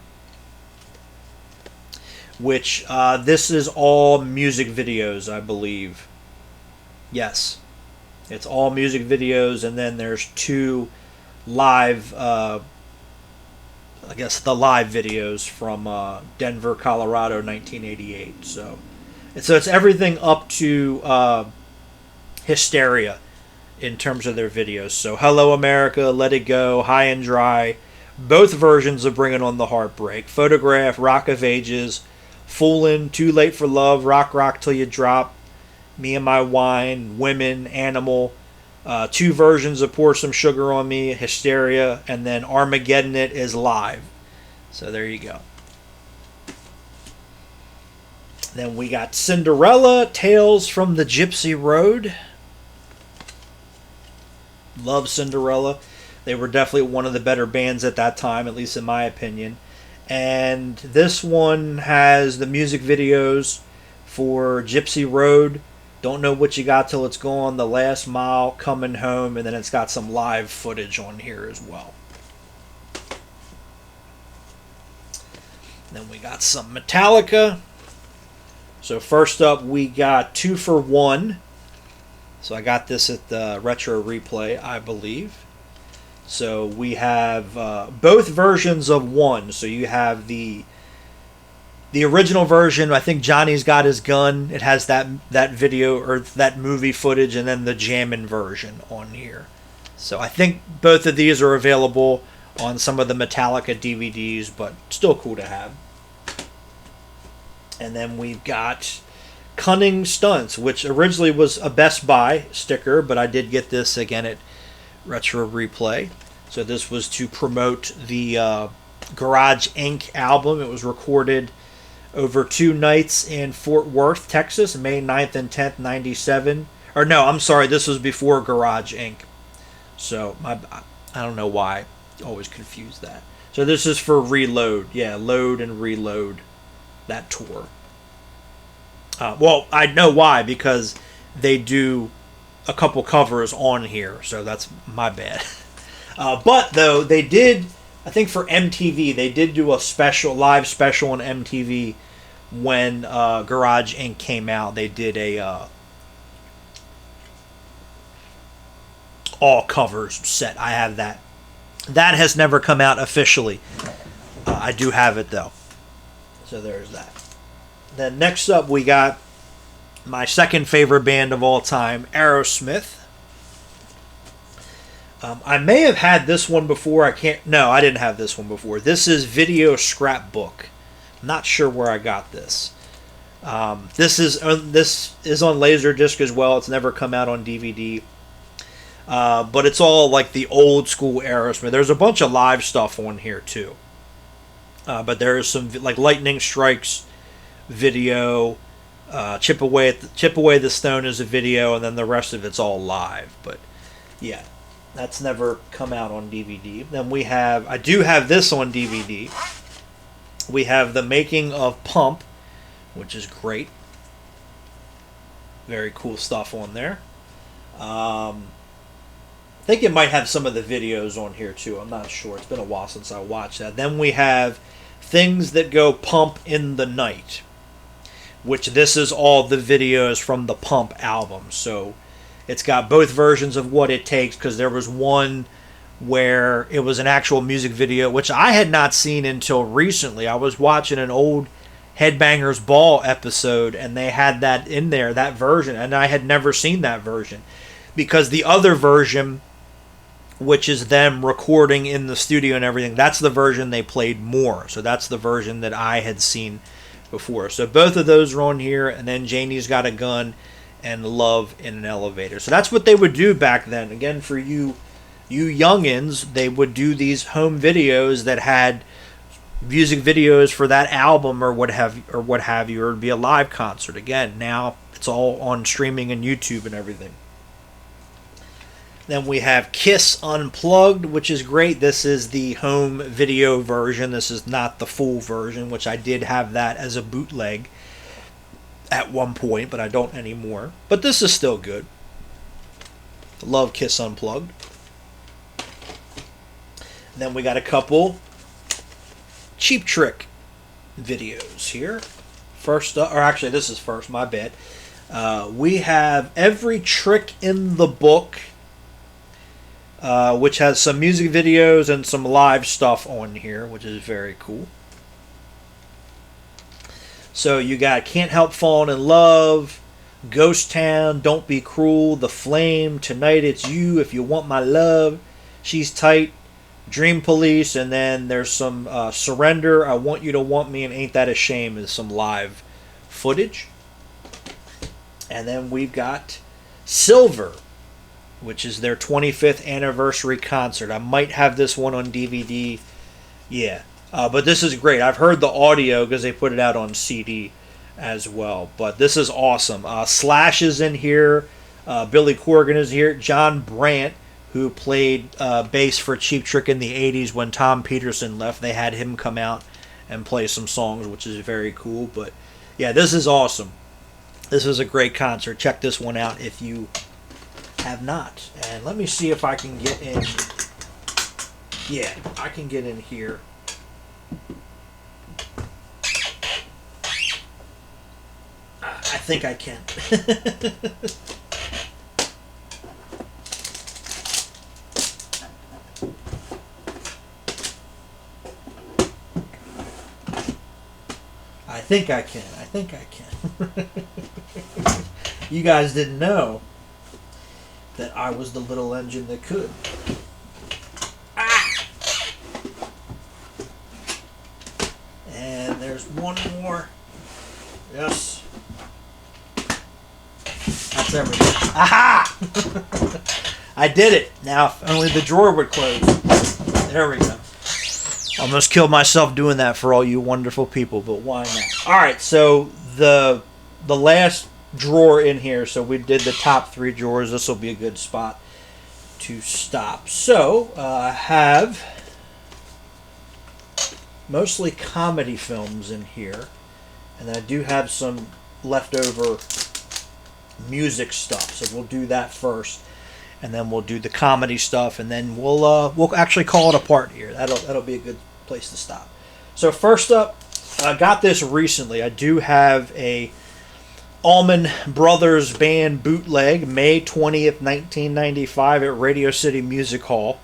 which this is all music videos, I believe. Yes. It's all music videos, and then there's 2 live I guess the live videos from Denver, Colorado, 1988. So it's everything up to Hysteria in terms of their videos. So Hello America, Let It Go, High and Dry, both versions of Bringing on the Heartbreak, Photograph, Rock of Ages, Foolin', Too Late for Love, Rock Rock Till You Drop, Me and My Wine, Women, Animal. 2 versions of Pour Some Sugar on Me, Hysteria, and then Armageddon It is live. So there you go. Then we got Cinderella, Tales from the Gypsy Road. Love Cinderella. They were definitely one of the better bands at that time, at least in my opinion. And this one has the music videos for Gypsy Road, Don't Know What You Got Till It's Gone, The Last Mile, Coming Home, and then it's got some live footage on here as well. Then we got some Metallica. So first up, we got 2 for 1. So I got this at the Retro Replay, I believe. So we have both versions of one. So you have the original version. I think Johnny's Got His Gun. It has that video or that movie footage, and then the jammin' version on here. So I think both of these are available on some of the Metallica DVDs, but still cool to have. And then we've got Cunning Stunts, which originally was a Best Buy sticker, but I did get this again at Retro Replay. So this was to promote the Garage Inc. album. It was recorded over 2 nights in Fort Worth, Texas, May 9th and 10th, 97. Or no, I'm sorry, this was before Garage Inc. So I don't know why. I always confuse that. So this is for Reload. Yeah, Load and Reload, that tour. Well, I know why, because they do a couple covers on here, so that's my bad. But though they did, I think for MTV, they did do a live special on MTV when Garage Inc. came out. They did a all covers set. I have that. That has never come out officially. I do have it though. So there's that. Then next up we got my second favorite band of all time, Aerosmith. I may have had this one before. No, I didn't have this one before. This is Video Scrapbook. I'm not sure where I got this. This is on Laserdisc as well. It's never come out on DVD. But it's all like the old school Aerosmith. There's a bunch of live stuff on here too. But there is some like Lightning Strikes video, Chip Away the Stone is a video, and then the rest of it's all live. But Yeah, that's never come out on DVD. Then I do have this on DVD. We have The Making of Pump, which is great. Very cool stuff on there. I think it might have some of the videos on here too. I'm not sure. It's been a while since I watched that. Then we have Things That Go Pump in the Night, which this is all the videos from the Pump album. So it's got both versions of What It Takes, because there was one where it was an actual music video, which I had not seen until recently. I was watching an old Headbangers Ball episode, and they had that in there, that version, and I had never seen that version, because the other version, which is them recording in the studio and everything, that's the version they played more. So that's the version that I had seen before. So both of those are on here, and then Janie's Got a Gun and Love in an Elevator. So that's what they would do back then. Again, for you youngins, they would do these home videos that had music videos for that album or what have you, or it'd be a live concert. Again, now it's all on streaming and YouTube and everything. Then we have Kiss Unplugged, which is great. This is the home video version. This is not the full version, which I did have that as a bootleg at one point, but I don't anymore. But this is still good. Love Kiss Unplugged. And then we got a couple Cheap Trick videos here. First up, or actually this is first, my bad. We have Every Trick in the Book, which has some music videos and some live stuff on here, which is very cool. So you got Can't Help Falling in Love, Ghost Town, Don't Be Cruel, The Flame, Tonight It's You, If You Want My Love, She's Tight, Dream Police, and then there's some Surrender, I Want You to Want Me, and Ain't That a Shame is some live footage. And then we've got Silver, which is their 25th anniversary concert. I might have this one on DVD. Yeah. But this is great. I've heard the audio because they put it out on CD as well. But this is awesome. Slash is in here. Billy Corgan is here. John Brandt, who played bass for Cheap Trick in the 80s when Tom Peterson left. They had him come out and play some songs, which is very cool. But yeah, this is awesome. This is a great concert. Check this one out if you have not. And let me see if I can get in. Yeah, I can get in here. I think I can. I think I can. I think I can. You guys didn't know that I was the little engine that could. Ah! And there's one more. Yes. That's everything. Aha! I did it. Now, if only the drawer would close. There we go. Almost killed myself doing that for all you wonderful people, but why not? Alright, so the last drawer in here, so we did the top 3 drawers. This will be a good spot to stop. So, I have mostly comedy films in here, and I do have some leftover music stuff, so we'll do that first, and then we'll do the comedy stuff, and then we'll actually call it a part here. That'll be a good place to stop. So first up, I got this recently. I do have a Allman Brothers Band bootleg, May 20th, 1995 at Radio City Music Hall,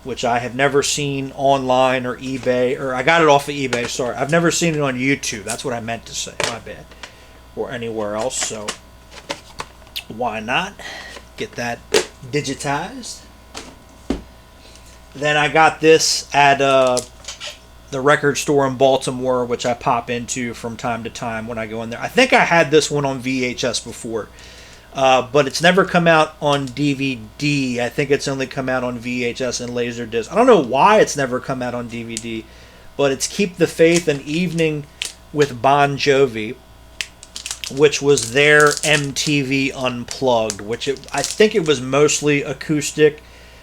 which I have never seen online or eBay, or I got it off of eBay, sorry. I've never seen it on YouTube. That's what I meant to say, my bad. Or anywhere else, so why not get that digitized? Then I got this at the record store in Baltimore, which I pop into from time to time when I go in there. I think I had this one on VHS before, but it's never come out on DVD. I think it's only come out on VHS and Laserdisc. I don't know why it's never come out on DVD, but it's Keep the Faith, An Evening with Bon Jovi, which was their MTV Unplugged, I think it was mostly acoustic.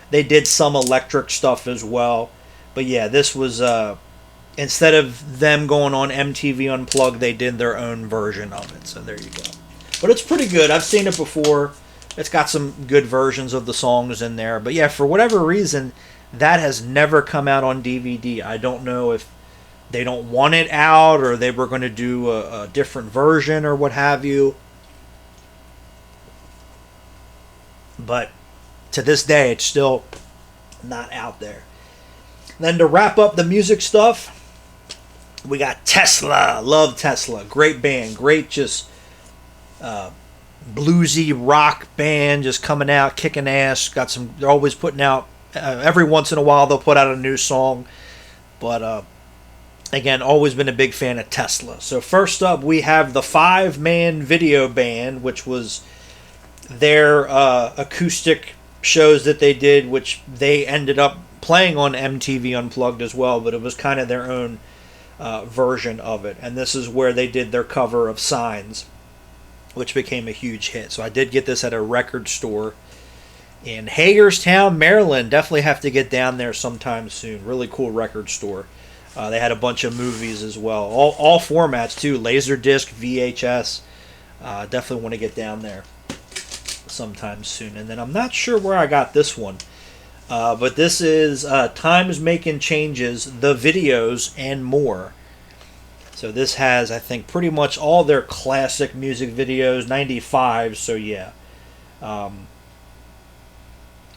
They did some electric stuff as well. But yeah, this was instead of them going on MTV Unplugged, they did their own version of it. So there you go. But it's pretty good. I've seen it before. It's got some good versions of the songs in there. But yeah, for whatever reason, that has never come out on DVD. I don't know if they don't want it out or they were going to do a different version or what have you. But to this day, it's still not out there. Then to wrap up the music stuff, we got Tesla. Love Tesla. Great band. Great just bluesy rock band just coming out, kicking ass. They're always putting out, every once in a while they'll put out a new song. But again, always been a big fan of Tesla. So first up, we have the 5-man video band, which was their acoustic shows that they did, which they ended up playing on MTV Unplugged as well, but it was kind of their own version of it. And this is where they did their cover of Signs, which became a huge hit. So I did get this at a record store in Hagerstown, Maryland. Definitely have to get down there sometime soon. Really cool record store. They had a bunch of movies as well. All formats too. Laserdisc, VHS. Definitely want to get down there sometime soon. And then I'm not sure where I got this one. But this is Time's Making Changes, the videos, and more. So this has, I think, pretty much all their classic music videos, 95, so yeah.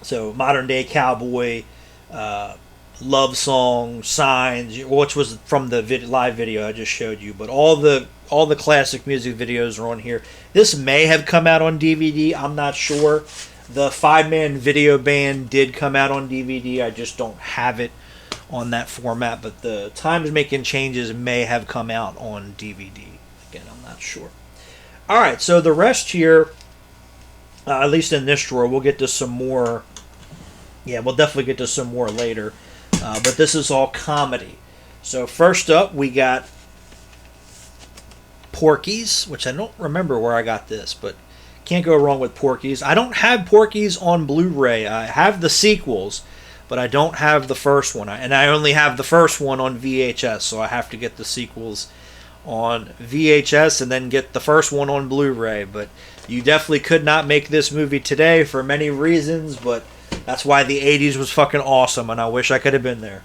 So Modern Day Cowboy, Love Song, Signs, which was from the live video I just showed you. But all the classic music videos are on here. This may have come out on DVD, I'm not sure. The 5-man video band did come out on DVD, I just don't have it on that format, but the Time's Making Changes may have come out on DVD. Again, I'm not sure. Alright, so the rest here, at least in this drawer, we'll get to some more. Yeah, we'll definitely get to some more later. But this is all comedy. So first up, we got Porky's, which I don't remember where I got this, but can't go wrong with Porky's. I don't have Porky's on Blu-ray. I have the sequels, but I don't have the first one. And I only have the first one on VHS, so I have to get the sequels on VHS and then get the first one on Blu-ray. But you definitely could not make this movie today for many reasons, but that's why the 80s was fucking awesome, and I wish I could have been there.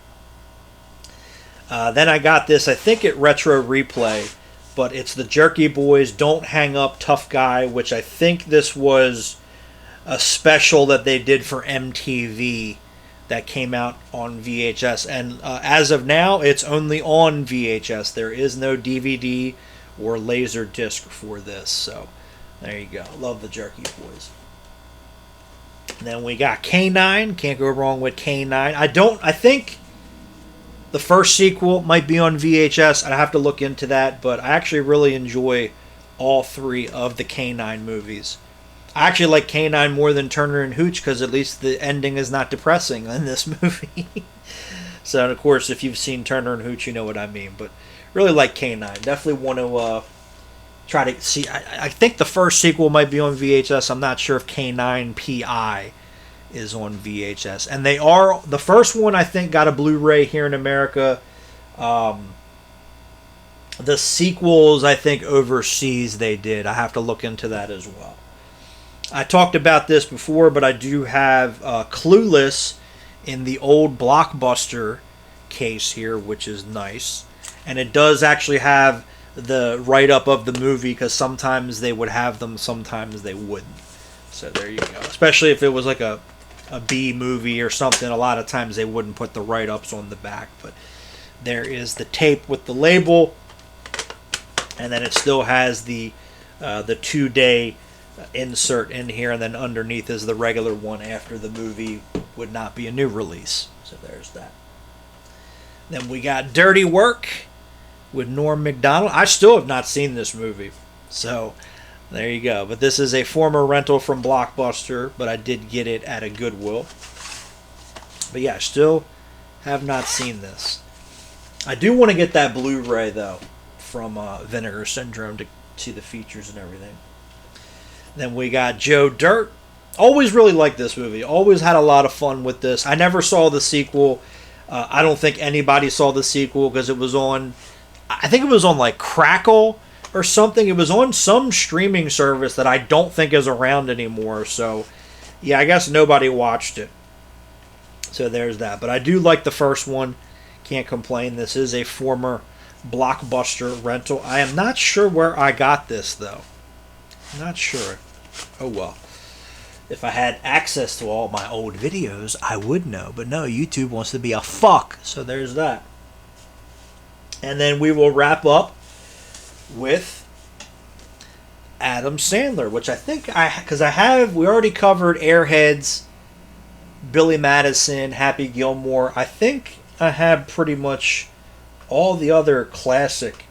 Then I got this, I think at Retro Replay, but it's the Jerky Boys Don't Hang Up Tough Guy, which I think this was a special that they did for MTV that came out on VHS. And as of now, it's only on VHS. There is no DVD or laser disc for this. So there you go. Love the Jerky Boys. And then we got K9. Can't go wrong with K9. I think the first sequel might be on VHS. I'd have to look into that, but I actually really enjoy all 3 of the K9 movies. I actually like K9 more than Turner and Hooch because at least the ending is not depressing in this movie. So, and of course, if you've seen Turner and Hooch, you know what I mean. But really like K9. Definitely want to try to see. I think the first sequel might be on VHS. I'm not sure if K9 PI is on VHS. And they are, the first one I think got a Blu-ray here in America. The sequels I think overseas they did. I have to look into that as well. I talked about this before, but I do have Clueless in the old Blockbuster case here, which is nice. And it does actually have the write-up of the movie, because sometimes they would have them, sometimes they wouldn't. So there you go. Especially if it was like a B movie or something, a lot of times they wouldn't put the write-ups on the back. But there is the tape with the label, and then it still has the 2-day insert in here, and then underneath is the regular one after the movie would not be a new release. So there's that. Then we got Dirty Work with Norm Macdonald. I still have not seen this movie, so there you go. But this is a former rental from Blockbuster, but I did get it at a Goodwill. But yeah, still have not seen this. I do want to get that Blu-ray though from Vinegar Syndrome to see the features and everything. Then we got Joe Dirt. Always really liked this movie. Always had a lot of fun with this. I never saw the sequel. I don't think anybody saw the sequel because it was on, I think it was on like Crackle or something. It was on some streaming service that I don't think is around anymore. So, yeah, I guess nobody watched it. So there's that. But I do like the first one. Can't complain. This is a former Blockbuster rental. I am not sure where I got this, though. Not sure. Oh, well. If I had access to all my old videos, I would know. But no, YouTube wants to be a fuck. So there's that. And then we will wrap up with Adam Sandler, which I think we already covered Airheads, Billy Madison, Happy Gilmore. I think I have pretty much all the other classic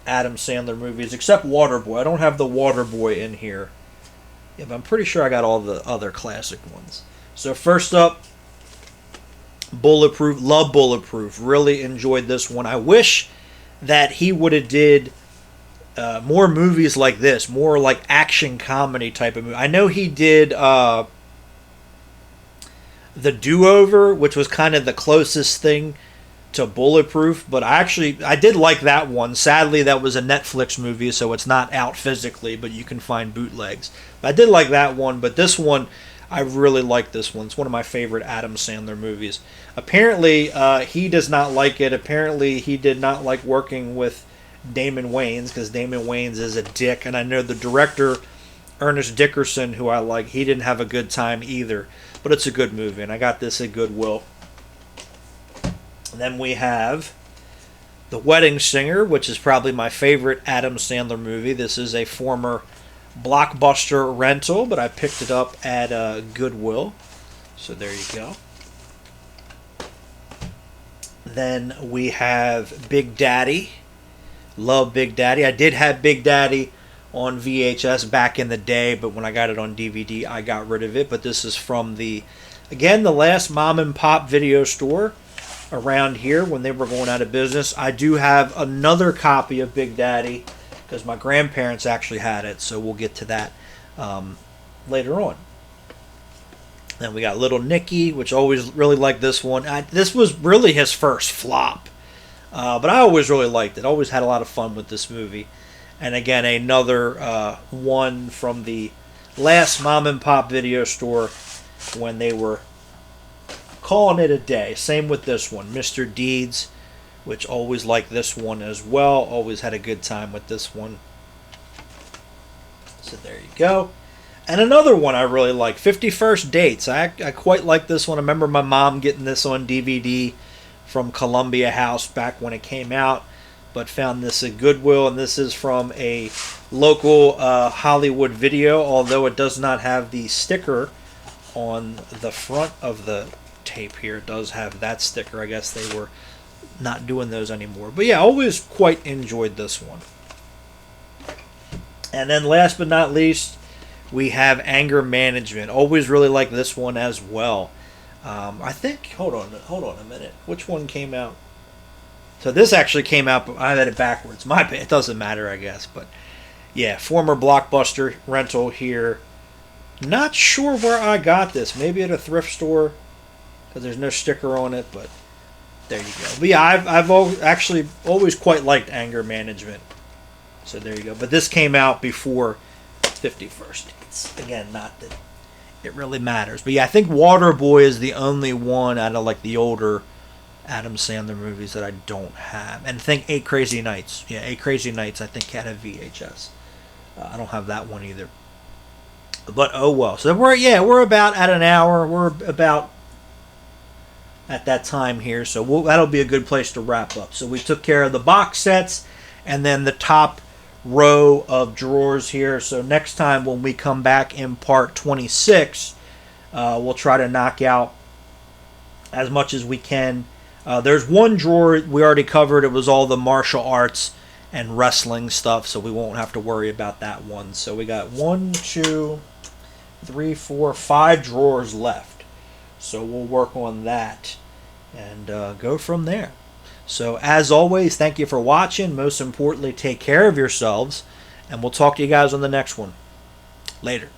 Adam Sandler movies except Waterboy. I don't have the Waterboy in here. Yeah, but I'm pretty sure I got all the other classic ones. So first up, Bulletproof. Love Bulletproof. Really enjoyed this one. I wish that he would have did more movies like this, more like action comedy type of movie. I know he did The Do-Over, which was kind of the closest thing to Bulletproof, but I did like that one. Sadly, that was a Netflix movie, so it's not out physically, but you can find bootlegs. But I did like that one, but this one, I really like this one. It's one of my favorite Adam Sandler movies. Apparently, he does not like it. Apparently, he did not like working with Damon Wayans, because Damon Wayans is a dick, and I know the director, Ernest Dickerson, who I like, he didn't have a good time either. But it's a good movie, and I got this at Goodwill. And then we have The Wedding Singer, which is probably my favorite Adam Sandler movie. This is a former Blockbuster rental, but I picked it up at Goodwill. So there you go. Then we have Big Daddy. Love Big Daddy. I did have Big Daddy on VHS back in the day, but when I got it on DVD, I got rid of it. But this is from the last mom and pop video store around here when they were going out of business. I do have another copy of Big Daddy because my grandparents actually had it, so we'll get to that later on. Then we got Little Nicky, which I always really liked this one. This was really his first flop, but I always really liked it. Always had a lot of fun with this movie. And again, another one from the last mom and pop video store when they were calling it a day. Same with this one, Mr. Deeds, which always liked this one as well. Always had a good time with this one. So there you go. And another one I really like, 51st Dates. I quite like this one. I remember my mom getting this on DVD from Columbia House back when it came out, but found this at Goodwill, and this is from a local Hollywood Video, although it does not have the sticker on the front of the tape here. It does have that sticker. I guess they were not doing those anymore. But yeah, always quite enjoyed this one. And then last but not least, we have Anger Management. Always really like this one as well. I think, hold on a minute. Which one came out? So this actually came out, but I had it backwards. It doesn't matter, I guess. But yeah, former Blockbuster rental here. Not sure where I got this. Maybe at a thrift store, because there's no sticker on it, but there you go. But yeah, I've actually always quite liked Anger Management. So there you go. But this came out before 51st Dates. Again, not that it really matters. But yeah, I think Waterboy is the only one out of like the older Adam Sandler movies that I don't have. And I think 8 Crazy Nights. Yeah, 8 Crazy Nights I think had a VHS. I don't have that one either. But oh well. So we're about at an hour. We're about at that time here. So that'll be a good place to wrap up. So we took care of the box sets and then the top row of drawers here. So next time when we come back in part 26, we'll try to knock out as much as we can. There's one drawer we already covered. It was all the martial arts and wrestling stuff, so we won't have to worry about that one. So we got 1, 2, 3, 4, 5 drawers left. So we'll work on that and go from there. So as always, thank you for watching. Most importantly, take care of yourselves, And we'll talk to you guys on the next one. Later.